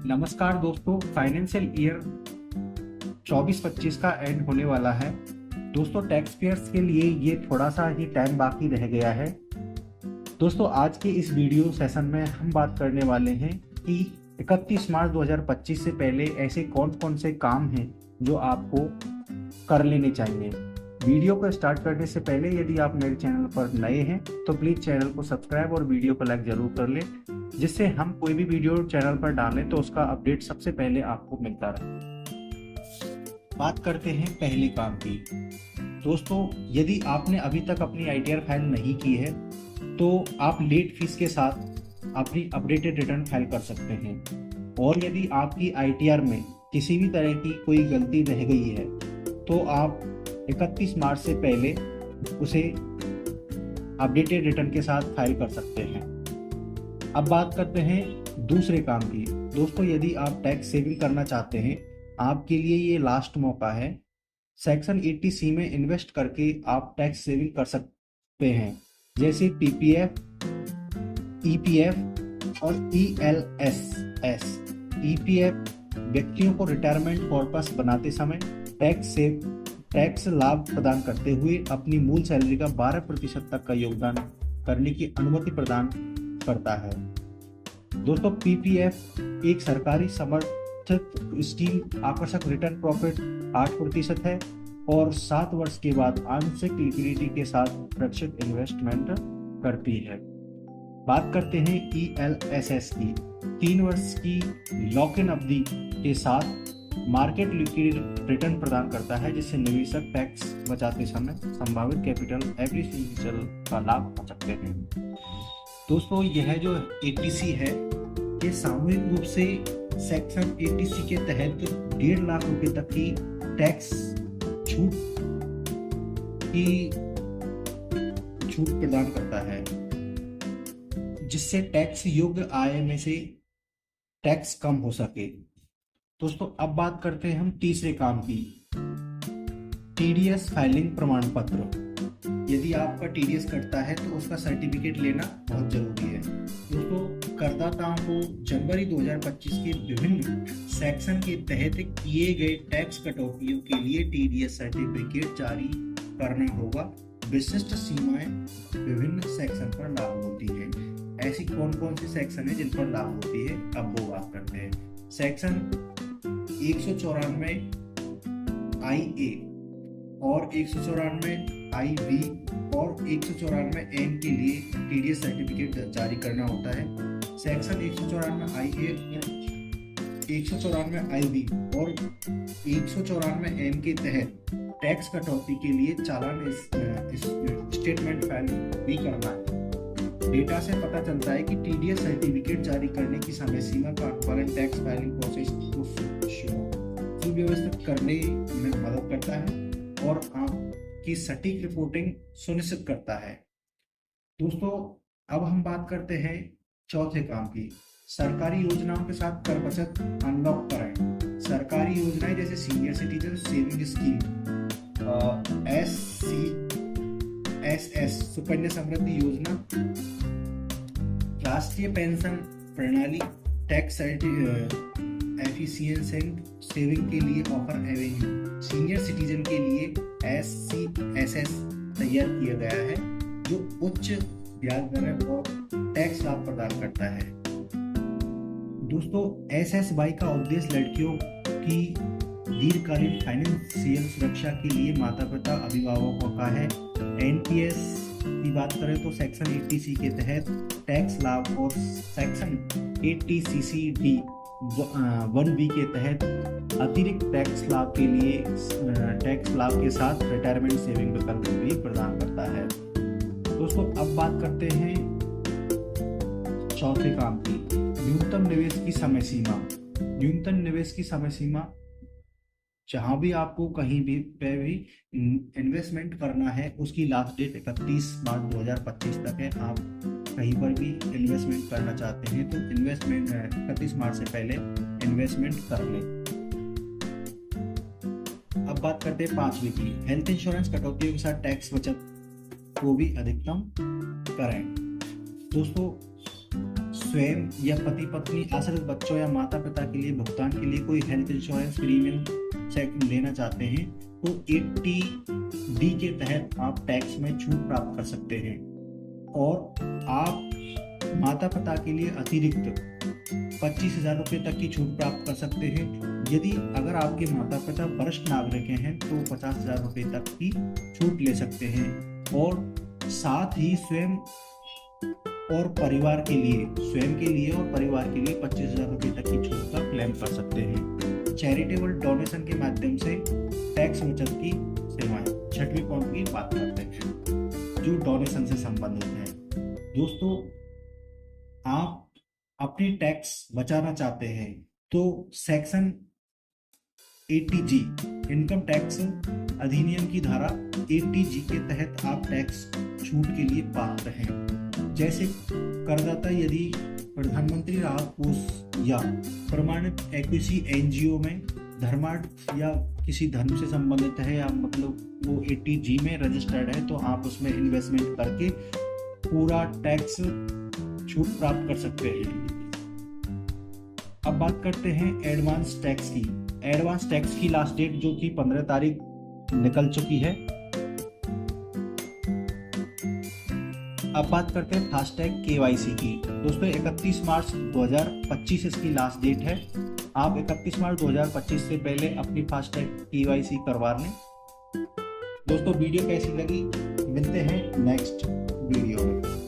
नमस्कार दोस्तों, financial year 24-25 का एंड होने वाला है। दोस्तों, टैक्स पेयर्स के लिए ये थोड़ा सा ही टाइम बाकी रह गया है। दोस्तों, आज के इस वीडियो सेशन में हम बात करने वाले हैं कि 31 मार्च 2025 से पहले ऐसे कौन कौन से काम हैं जो आपको कर लेने चाहिए। वीडियो को स्टार्ट करने से पहले यदि आप मेरे चैनल पर नए हैं तो प्लीज़ चैनल को सब्सक्राइब और वीडियो को लाइक ज़रूर कर लें, जिससे हम कोई भी वीडियो चैनल पर डालें तो उसका अपडेट सबसे पहले आपको मिलता रहे। बात करते हैं पहले काम की। दोस्तों, यदि आपने अभी तक अपनी आईटीआर फाइल नहीं की है तो आप लेट फीस के साथ अपनी अपडेटेड रिटर्न फाइल कर सकते हैं। और यदि आपकी आईटीआर में किसी भी तरह की कोई गलती रह गई है तो आप 31 मार्च से पहले उसे अपडेटेड रिटर्न के साथ फाइल कर सकते हैं। अब बात करते हैं दूसरे काम की। दोस्तों, यदि आप टैक्स सेविंग करना चाहते हैं, आपके लिए ये लास्ट मौका है। सेक्शन 80C में इन्वेस्ट करके आप टैक्स सेविंग कर सकते हैं, जैसे पीपीएफ, ईपीएफ और ईएलएसएस। ईपीएफ व्यक्तियों को रिटायरमेंट कॉर्पस बनाते समय टैक्स लाभ प्रदान करते हुए अपनी मूल सैलरी का 12% तक का योगदान करने की अनुमति प्रदान करता है। दोस्तों, पीपीएफ एक सरकारी समर्थित स्कीम आकर्षक रिटर्न प्रॉफिट 8% है और 7 वर्ष के बाद आंशिक लिक्विडिटी के साथ सुरक्षित इन्वेस्टमेंट करती है। बात करते हैं ईएलएसएस की। 3 वर्ष की लॉक इन अवधि के साथ मार्केट लिक्विड रिटर्न प्रदान करता है, जिससे निवेशक टैक्स बचाते समय संभावित कैपिटल एप्रिसिएशन का लाभ उठा सकते हैं। दोस्तों, यह जो 80C है, ये सामूहिक रूप से सेक्शन 80C के तहत 1.5 लाख रुपए तक की टैक्स छूट प्रदान करता है, जिससे टैक्स योग्य आय में से टैक्स कम हो सके। दोस्तों, अब बात करते हैं हम तीसरे काम की, टीडीएस फाइलिंग प्रमाण पत्र। यदि आपका टीडीएस कटता है तो उसका सर्टिफिकेट लेना बहुत जरूरी है। दोस्तों, करदाताओं को जनवरी 2025 के विभिन्न सेक्शन के तहत किए गए टैक्स कटौतियों के लिए टीडीएस सर्टिफिकेट जारी करना होगा। विशिष्ट सीमाएं विभिन्न सेक्शन पर लागू होती है। ऐसी कौन कौन सी सेक्शन है जिन पर लागू होती है, अब वो बात करते हैं। सेक्शन 194 IA और 194 IB और 194 M के लिए टीडीएस सर्टिफिकेट जारी करना होता है। सेक्शन 194 IA, 194 IB और 194 M के तहत टैक्स कटौती के लिए चालान स्टेटमेंट फाइल भी करना है। डेटा से पता चलता है कि टीडीएस सर्टिफिकेट जारी करने की समय सीमा का अनुपालन टैक्स फाइलिंग प्रोसेस को सुव्यवस्थित करने में मदद करता है और आपकी सटीक रिपोर्टिंग सुनिश्चित करता है। दोस्तों, अब हम बात करते हैं चौथे काम की, सरकारी योजनाओं के साथ कर बचत अनलॉक करें। सरकारी योजनाएं जैसे senior citizen saving scheme, SCSS Sukanya Samriddhi Yojana, राष्ट्रीय पेंशन प्रणाली, टैक्स एफिशिएंसी सेविंग के लिए ऑफर एवेन्यू, सीनियर सिटीजन के लिए SCSS तैयार किया गया है, जो उच्च ब्याज दरें और टैक्स लाभ प्रदान करता है। दोस्तों, SSY का उद्देश्य लड़कियों की दीर्घकालीन फाइनेंशियल सुरक्षा के लिए माता पिता अभिभावकों का है। NPS की बात करें तो सेक्शन 80C के तहत टैक्स लाभ और सेक्शन 80CCD 1B के तहत अतिरिक्त टैक्स लाभ के लिए टैक्स लाभ के साथ रिटायरमेंट सेविंग विकल्प भी प्रदान करता है। दोस्तों, अब बात करते हैं चौथे काम की, न्यूनतम निवेश की समय सीमा। न्यूनतम निवेश की समय सीमा, जहां भी आपको कहीं भी पे भी इन्वेस्टमेंट करना है, उसकी लास्ट डेट 31 मार्च 2025 तक है। आप कहीं पर भी इन्वेस्टमेंट करना चाहते हैं तो 31 मार्च से पहले इन्वेस्टमेंट कर लें। अब बात करते हैं पांचवी की, हेल्थ इंश्योरेंस कटौतियों के साथ टैक्स बचत को भी अधिकतम करें। दोस्तों, स्वयं या पति पत्नी, आश्रित बच्चों या माता पिता के लिए भुगतान के लिए कोई हेल्थ इंश्योरेंस प्रीमियम चेक लेना चाहते हैं तो 80D के तहत आप टैक्स में छूट प्राप्त कर सकते हैं। और आप माता पिता के लिए अतिरिक्त 25,000 रुपये तक की छूट प्राप्त कर सकते हैं। यदि अगर आपके माता पिता वरिष्ठ नागरिक हैं तो 50,000 रुपये तक की छूट ले सकते हैं। और साथ ही स्वयं और परिवार के लिए, स्वयं के लिए और परिवार के लिए 25,000 रुपये तक की छूट का क्लेम कर सकते हैं। चैरिटेबल डोनेशन के माध्यम से टैक्स बचत की सेवाएं, 6वें पॉइंट की बात करते हैं जो डोनेशन से संबंधित है। दोस्तों, आप अपनी टैक्स बचाना चाहते हैं तो सेक्शन 80G इनकम टैक्स अधिनियम की धारा 80G के तहत आप टैक्स छूट के लिए पात्र हैं। जैसे करदाता यदि प्रधानमंत्री राहत कोष या प्रमाणित एक्विसी एनजीओ में धर्मार्थ या किसी धर्म से संबंधित है, या मतलब वो 80G में रजिस्टर्ड है, तो आप उसमें इन्वेस्टमेंट करके पूरा टैक्स छूट प्राप्त कर सकते हैं। अब बात करते हैं एडवांस टैक्स की। एडवांस टैक्स की लास्ट डेट जो कि 15 तारीख निकल चुकी है। अब बात करते हैं फास्टैग KYC की। दोस्तों 31 मार्च 2025 इसकी लास्ट डेट है। आप 31 मार्च 2025 से पहले अपनी फास्टैग KYC करवा लें। दोस्तों वीडियो कैसी लगी, मिलते हैं नेक्स्ट वीडियो में।